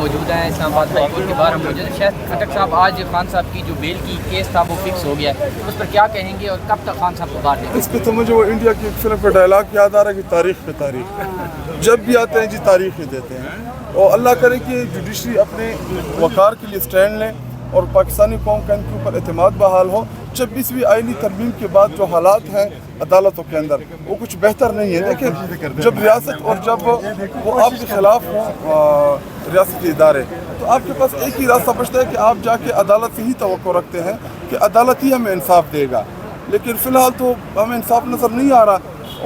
موجود ہیں اسلام آباد ہائی کورٹ کے باہر ہم موجود ہیں. شاید خٹک صاحب آج خان صاحب کی جو بیل کی کیس تھا وہ فکس ہو گیا ہے, اس پر کیا کہیں گے اور کب تک خان صاحب کو باہر دیں گے؟ اس پہ تو مجھے وہ انڈیا کی ایک فلم کا ڈائلاگ یاد آ رہا ہے کہ تاریخ پہ تاریخ جب بھی آتے ہیں جی تاریخ ہی دیتے ہیں. اور اللہ کرے کہ جوڈیشری اپنے وقار کے لیے سٹینڈ لیں اور پاکستانی قوم کا ان کے اوپر اعتماد بحال ہو. 26ویں آئینی ترمیم کے بعد جو حالات ہیں عدالتوں کے اندر وہ کچھ بہتر نہیں ہے. دیکھیں جب ریاست اور جب وہ آپ کے خلاف ہوں ریاستی ادارے تو آپ کے پاس ایک ہی راستہ بچتا ہے کہ آپ جا کے عدالت سے ہی توقع رکھتے ہیں کہ عدالت ہی ہمیں انصاف دے گا. لیکن فی الحال تو ہمیں انصاف نظر نہیں آ رہا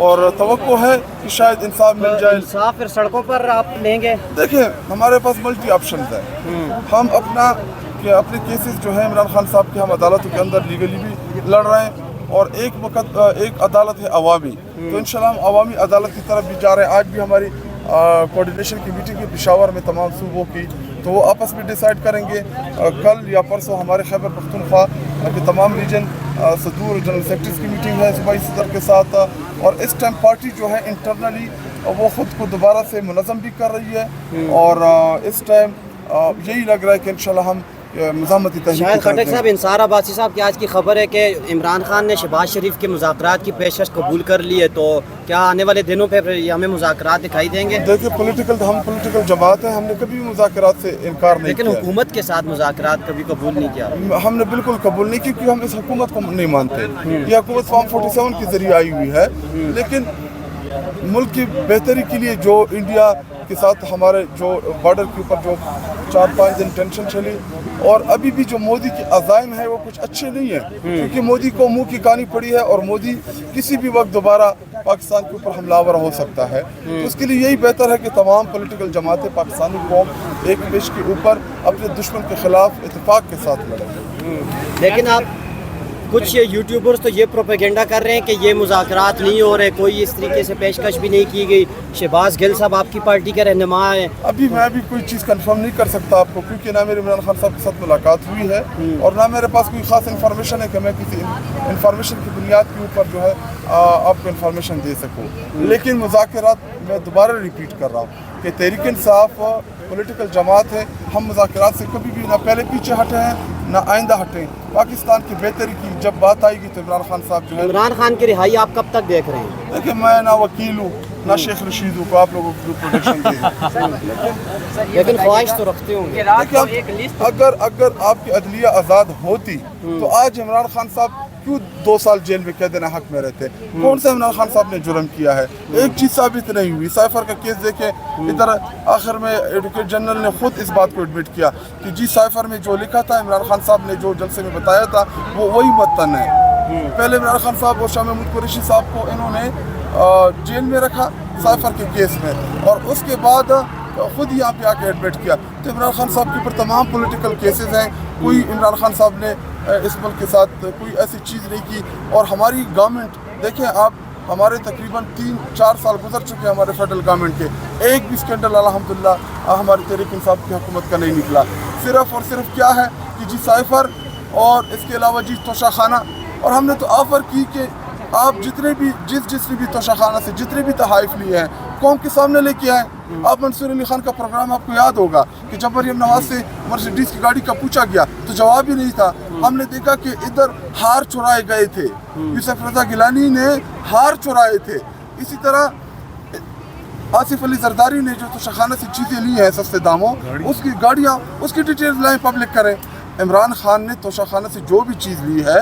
اور توقع ہے کہ شاید انصاف مل جائے. انصاف پھر سڑکوں پر آپ لیں گے؟ دیکھیں ہمارے پاس ملٹی آپشنز ہیں. ہم اپنے کیسز جو ہیں عمران خان صاحب کے ہم عدالتوں کے اندر لیگلی بھی لڑ رہے ہیں اور ایک عدالت ہے عوامی, تو انشاءاللہ ہم عوامی عدالت کی طرف بھی جا رہے ہیں. آج بھی ہماری کوارڈینیشن کی میٹنگ ہے پشاور میں تمام صوبوں کی, تو وہ آپس میں ڈیسائیڈ کریں گے. کل یا پرسوں ہمارے خیبر پختونخوا کے تمام ریجن صدور جنرل سیکرٹریز کی میٹنگ ہے صوبائی صدر کے ساتھ. اور اس ٹائم پارٹی جو ہے انٹرنلی وہ خود کو دوبارہ سے منظم بھی کر رہی ہے اور اس ٹائم یہی لگ رہا ہے کہ انشاءاللہ ہم مزاحمتی تحریک. شاہد خٹک صاحب, انصار عباسی صاحب کی آج کی خبر ہے کہ عمران خان نے شہباز شریف کے مذاکرات کی پیشکش قبول کر لی ہے, تو کیا آنے والے دنوں پہ یہ ہمیں مذاکرات دکھائی دیں گے؟ دیکھیں ہم پولیٹیکل جماعت ہیں, ہم نے کبھی مذاکرات سے انکار نہیں کیا. لیکن حکومت کے ساتھ مذاکرات کبھی قبول نہیں کیا. ہم نے بالکل قبول نہیں کی کیونکہ ہم اس حکومت کو نہیں مانتے. یہ حکومت فارم 47 کے ذریعے آئی ہوئی ہے, لیکن ملک کی بہتری کے لیے جو انڈیا کے ساتھ ہمارے جو بارڈر کے اوپر جو 4-5 دن ٹینشن چلی اور ابھی بھی جو مودی کے عزائم ہیں وہ کچھ اچھے نہیں ہیں, کیونکہ مودی کو منہ کی کہانی پڑی ہے اور مودی کسی بھی وقت دوبارہ پاکستان کے اوپر حملہ آور ہو سکتا ہے. تو اس کے لیے یہی بہتر ہے کہ تمام پولیٹیکل جماعتیں پاکستانی قوم ایک پیش کے اوپر اپنے دشمن کے خلاف اتفاق کے ساتھ لڑیں. لیکن آپ کچھ یوٹیوبرز تو یہ پروپیگنڈا کر رہے ہیں کہ یہ مذاکرات نہیں ہو رہے, کوئی اس طریقے سے پیشکش بھی نہیں کی گئی. شہباز گل صاحب آپ کی پارٹی کے رہنما ہیں. ابھی میں بھی کوئی چیز کنفرم نہیں کر سکتا آپ کو, کیونکہ نہ میرے عمران خان صاحب کے ساتھ ملاقات ہوئی ہے اور نہ میرے پاس کوئی خاص انفارمیشن ہے کہ میں کسی انفارمیشن کی بنیاد کے اوپر جو ہے آپ کو انفارمیشن دے سکوں. لیکن مذاکرات میں دوبارہ ریپیٹ کر رہا ہوں کہ تحریک انصاف پولیٹیکل جماعت ہے, ہم مذاکرات سے کبھی بھی نہ پہلے پیچھے ہٹے ہیں نہ آئندہ ہٹیں. پاکستان کی بہتری کی جب بات آئے گی تو عمران خان صاحب جو ہے. عمران خان کی رہائی آپ کب تک دیکھ رہے ہیں؟ دیکھیں میں نہ وکیل ہوں نہ شیخ رشید ہوں کو آپ لوگوں کو پروٹیکشن دے, لیکن خواہش تو رکھتے ہوں گے. اگر آپ کی عدلیہ آزاد ہوتی تو آج عمران خان صاحب کیوں 2 سال جیل میں قید حق میں رہتے؟ کون سا عمران خان صاحب نے جرم کیا ہے؟ ایک چیز ثابت نہیں ہوئی. سائفر کا کیس دیکھیں, ادھر آخر میں ایڈوکیٹ جنرل نے خود اس بات کو ایڈمٹ کیا کہ جی سائفر میں جو لکھا تھا عمران خان صاحب نے جو جلسے میں بتایا تھا وہ وہی متن ہے. پہلے عمران خان صاحب اور شاہ محمود قریشی صاحب کو انہوں نے جیل میں رکھا سائفر کے کیس میں اور اس کے بعد خود یہاں پہ آ کے ایڈمٹ کیا. تو عمران خان صاحب کے اوپر تمام پولیٹیکل کیسز ہیں. کوئی عمران خان صاحب نے اس ملک کے ساتھ کوئی ایسی چیز نہیں کی. اور ہماری گورنمنٹ دیکھیں آپ, ہمارے تقریباً 3-4 سال گزر چکے ہیں ہمارے فیڈرل گورنمنٹ کے, ایک بھی اسکینڈل الحمدللہ ہماری تحریک انصاف کی حکومت کا نہیں نکلا. صرف اور صرف کیا ہے کہ جی سائفر اور اس کے علاوہ جی توشہ خانہ, اور ہم نے تو آفر کی کہ آپ جتنے بھی جس نے بھی توشہ خانہ سے جتنے بھی تحائف لیے ہیں قوم کے سامنے لے کے آئیں. آپ منصور علی خان کا پروگرام آپ کو یاد ہوگا کہ جب مریم نواز سے مرسیڈیز کی گاڑی کا پوچھا گیا تو جواب ہی نہیں تھا. ہم نے دیکھا کہ ادھر ہار چرائے گئے تھے, یوسف رضا گیلانی نے ہار چرائے تھے. اسی طرح آصف علی زرداری نے جو توشہ خانہ سے چیزیں لی ہیں سستے داموں, اس کی گاڑیاں اس کی ڈیٹیلز لائیں پبلک کریں. عمران خان نے توشہ خانہ سے جو بھی چیز لی ہے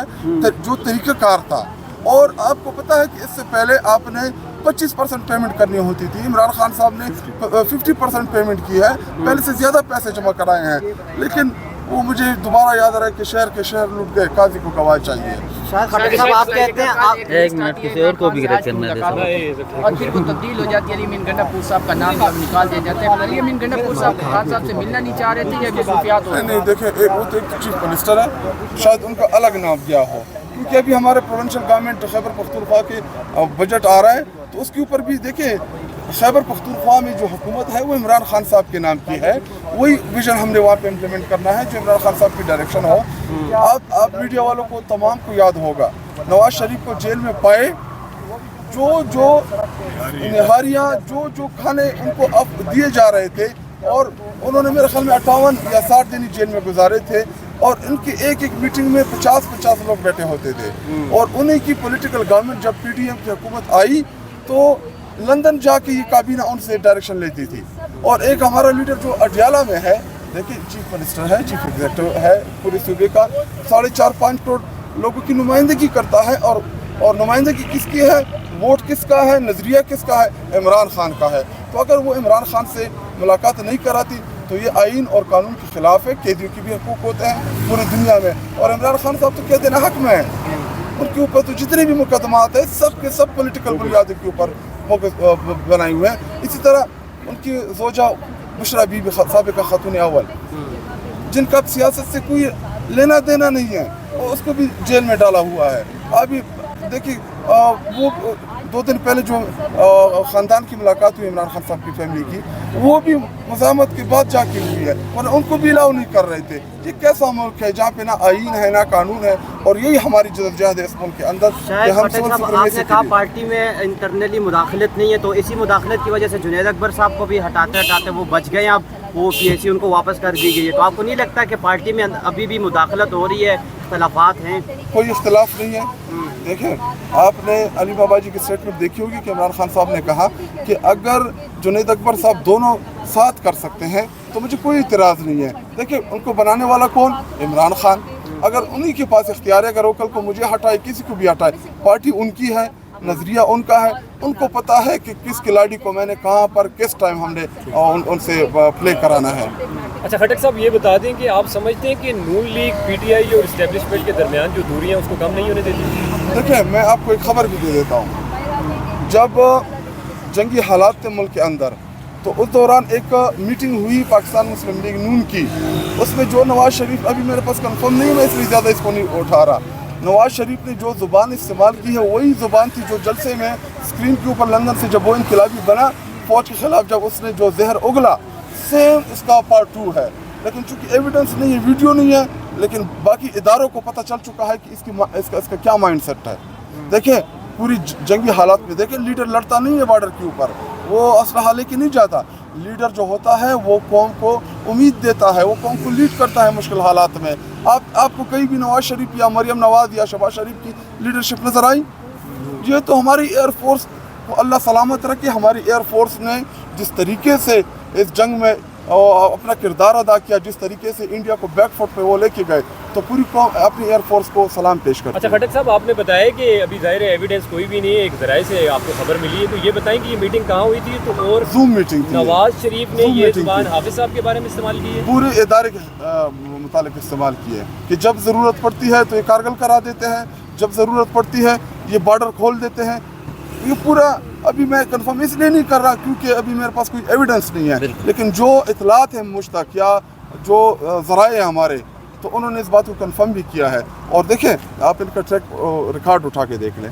جو طریقہ کار تھا, اور آپ کو پتا ہے کہ اس سے پہلے آپ نے 25% پیمنٹ کرنی ہوتی تھی. عمران خان صاحب نے 50% پیمنٹ کی ہے, پہلے سے زیادہ پیسے جمع کرائے ہیں. لیکن وہ مجھے دوبارہ یاد آ رہا ہے کہ شہر کے شہر لوٹ گئے, قاضی کو گواہ چاہیے. شاہد خٹک صاحب آپ کہتے ہیں آپ ایک منٹ کسی اور کو بھی کرنا ہے اور پھر وہ تبدیل ہو جاتی ہے. علی امین گنڈا پور صاحب کا نام بھی نکال دیا جاتا ہے. علی امین گنڈا پور صاحب خان صاحب سے ملنا نہیں چاہ رہے تھے یا خصوصیات ہو؟ نہیں دیکھیں, وہ تو ایک چیف منسٹر ہے, شاید ان کا الگ نام دیا ہو, کیونکہ ابھی ہمارے پروونشل گورنمنٹ خیبر پختونخوا کے بجٹ آ رہا ہے تو اس کے اوپر بھی دیکھیں خیبر پختونخوا میں جو حکومت ہے وہ عمران خان صاحب کے نام کی ہے. وہی ویژن ہم نے وہاں پہ امپلیمنٹ کرنا ہے جو عمران خان صاحب کی ڈائریکشن ہو. آپ میڈیا والوں کو تمام کو یاد ہوگا نواز شریف کو جیل میں پائے جو نہاریاں جو کھانے ان کو اب دیے جا رہے تھے اور انہوں نے میرے خیال میں 58 یا 60 دن جیل میں گزارے تھے اور ان کی ایک ایک میٹنگ میں 50 لوگ بیٹھے ہوتے تھے اور انہیں کی پولیٹیکل گورنمنٹ جب پی ڈی ایم کی حکومت آئی تو لندن جا کے یہ کابینہ ان سے ڈائریکشن لیتی تھی. اور ایک ہمارا لیڈر جو اڈیالہ میں ہے, دیکھیں چیف منسٹر ہے, چیف ایگزیکٹو ہے پورے صوبے کا, 4.5 کروڑ لوگوں کی نمائندگی کرتا ہے اور نمائندگی کس کی ہے, ووٹ کس کا ہے, نظریہ کس کا ہے, عمران خان کا ہے. تو اگر وہ عمران خان سے ملاقات نہیں کراتی تو یہ آئین اور قانون کے خلاف ہے. قیدیوں کی بھی حقوق ہوتے ہیں پوری دنیا میں اور عمران خان صاحب تو قید حق میں ہیں. ان کے اوپر تو جتنے بھی مقدمات ہیں سب کے سب پولیٹیکل بنیادوں کے اوپر بنائے ہوئے ہیں. اسی طرح ان کی زوجہ بشرا بی بی سابقہ خاتون اول جن کا سیاست سے کوئی لینا دینا نہیں ہے, اس کو بھی جیل میں ڈالا ہوا ہے. ابھی دیکھیے وہ 2 دن پہلے جو خاندان کی ملاقات ہوئی عمران خان صاحب کی فیملی کی, وہ بھی مزاحمت کے بعد جا کے ہوئی ہے اور ان کو بھی الاؤ نہیں کر رہے تھے. یہ کیسا ملک ہے جہاں پہ نہ آئین ہے نہ قانون ہے, اور یہی ہماری جدوجہد ہے اس ملک کے اندر. آپ نے کہا پارٹی میں انٹرنلی مداخلت نہیں ہے, تو اسی مداخلت کی وجہ سے جنید اکبر صاحب کو بھی ہٹاتے وہ بچ گئے, اب وہ پی ایس سی ان کو واپس کر دی گئی ہے. تو آپ کو نہیں لگتا کہ پارٹی میں ابھی بھی مداخلت ہو رہی ہے, اختلافات ہیں؟ کوئی اختلاف نہیں ہے. دیکھیں آپ نے علی بابا جی کی اسٹیٹمنٹ دیکھی ہوگی کہ عمران خان صاحب نے کہا کہ اگر جنید اکبر صاحب دونوں ساتھ کر سکتے ہیں تو مجھے کوئی اعتراض نہیں ہے. دیکھیں ان کو بنانے والا کون, عمران خان. اگر انہی کے پاس اختیار ہے, اگر وہ کل کو مجھے ہٹائے کسی کو بھی ہٹائے, پارٹی ان کی ہے, نظریہ ان کا ہے, ان کو پتا ہے کہ کس کھلاڑی کو میں نے کہاں پر کس ٹائم ہم نے ان سے پلے کرانا ہے. اچھا خٹک صاحب یہ بتا دیں کہ آپ سمجھتے ہیں کہ نون لیگ پی ٹی آئی اور اسٹیبلشمنٹ کے درمیان جو دوریاں اس کو کم نہیں ہونے دیتی؟ دیکھیں میں آپ کو ایک خبر بھی دے دیتا ہوں. جب جنگی حالات تھے ملک کے اندر تو اس دوران ایک میٹنگ ہوئی پاکستان مسلم لیگ نون کی, اس میں جو نواز شریف, ابھی میرے پاس کنفرم نہیں ہے میں اس لیے زیادہ اس کو نہیں اٹھا رہا, نواز شریف نے جو زبان استعمال کی ہے وہی زبان تھی جو جلسے میں اسکرین کے اوپر لندن سے جب وہ انقلابی بنا فوج کے خلاف, جب اس نے جو زہر اگلا, سیم اس کا پارٹ 2 ہے. لیکن چونکہ ایویڈنس نہیں ہے, ویڈیو نہیں ہے, لیکن باقی اداروں کو پتہ چل چکا ہے کہ اس کا کیا مائنڈ سیٹ ہے. دیکھیں پوری جنگی حالات میں دیکھیں لیڈر لڑتا نہیں ہے بارڈر کے اوپر, وہ اسلحہ لے کے نہیں جاتا. لیڈر جو ہوتا ہے وہ قوم کو امید دیتا ہے, وہ قوم کو لیڈ کرتا ہے مشکل حالات میں. آپ کو کہیں بھی نواز شریف یا مریم نواز یا شہباز شریف کی لیڈرشپ نظر آئی؟ یہ تو ہماری ایئر فورس, اللہ سلامت رکھے, ہماری ایئر فورس نے جس طریقے سے اس جنگ میں اپنا کردار ادا کیا, جس طریقے سے انڈیا کو بیک فٹ پہ وہ لے کے گئے, تو پوری قوم اپنی ایئر فورس کو سلام پیش کرتی ہے. اچھا خٹک صاحب آپ نے بتایا کہ ابھی ظاہر ایویڈنس کوئی بھی نہیں ہے, ایک ذرائع سے آپ کو خبر ملی ہے, تو یہ بتائیں کہ یہ میٹنگ کہاں ہوئی تھی؟ تو اور زوم میٹنگ تھی. نواز شریف نے یہ زبان حافظ صاحب کے بارے میں استعمال کی ہے, پورے ادارے کے متعلق استعمال کی ہے کہ جب ضرورت پڑتی ہے تو یہ کارگل کرا دیتے ہیں, جب ضرورت پڑتی ہے یہ بارڈر کھول دیتے ہیں. یہ پورا ابھی میں کنفرم اس لیے نہیں کر رہا کیونکہ ابھی میرے پاس کوئی ایویڈنس نہیں ہے, لیکن جو اطلاعات ہیں مشتاق یا جو ذرائع ہیں ہمارے, تو انہوں نے اس بات کو کنفرم بھی کیا ہے. اور دیکھیں آپ ان کا ٹریک ریکارڈ اٹھا کے دیکھ لیں.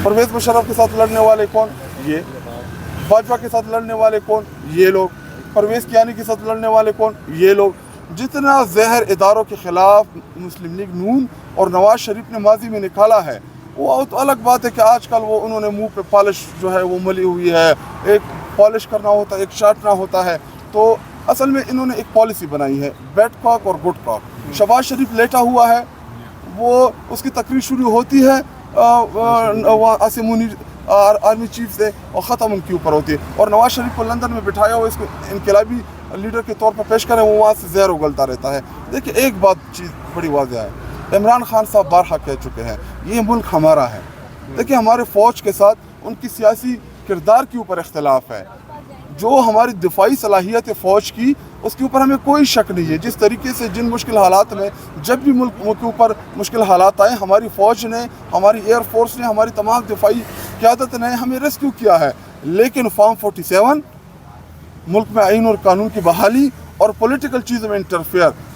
پرویز مشرف کے ساتھ لڑنے والے کون؟ یہ. باجوہ کے ساتھ لڑنے والے کون؟ یہ لوگ. پرویز کیانی کے ساتھ لڑنے والے کون؟ یہ لوگ. جتنا زہر اداروں کے خلاف مسلم لیگ نون اور نواز شریف نے ماضی میں نکالا ہے, وہ تو الگ بات ہے کہ آج کل وہ انہوں نے منہ پہ پالش جو ہے وہ ملی ہوئی ہے, ایک پالش کرنا ہوتا ہے, ایک چاٹنا ہوتا ہے. تو اصل میں انہوں نے ایک پالیسی بنائی ہے, بیڈ کاک اور گڈ کاک. شہباز شریف لیٹا ہوا ہے, وہ اس کی تقریر شروع ہوتی ہے آصم منیر آرمی چیف سے اور ختم ان کے اوپر ہوتی ہے, اور نواز شریف کو لندن میں بٹھایا ہوا اس کو انقلابی لیڈر کے طور پر پیش کریں, وہ وہاں سے زہر اگلتا رہتا ہے. دیکھیں ایک بات چیز بڑی واضح ہے, عمران خان صاحب بارہا کہہ چکے ہیں یہ ملک ہمارا ہے. دیکھیں ہمارے فوج کے ساتھ ان کی سیاسی کردار کے اوپر اختلاف ہے, جو ہماری دفاعی صلاحیت ہے فوج کی اس کے اوپر ہمیں کوئی شک نہیں ہے. جس طریقے سے جن مشکل حالات میں جب بھی ملک کے اوپر مشکل حالات آئے, ہماری فوج نے, ہماری ایئر فورس نے, ہماری تمام دفاعی قیادت نے ہمیں ریسکیو کیا ہے. لیکن فارم 47 ملک میں آئین اور قانون کی بحالی اور پولیٹیکل چیزوں میں انٹرفیئر,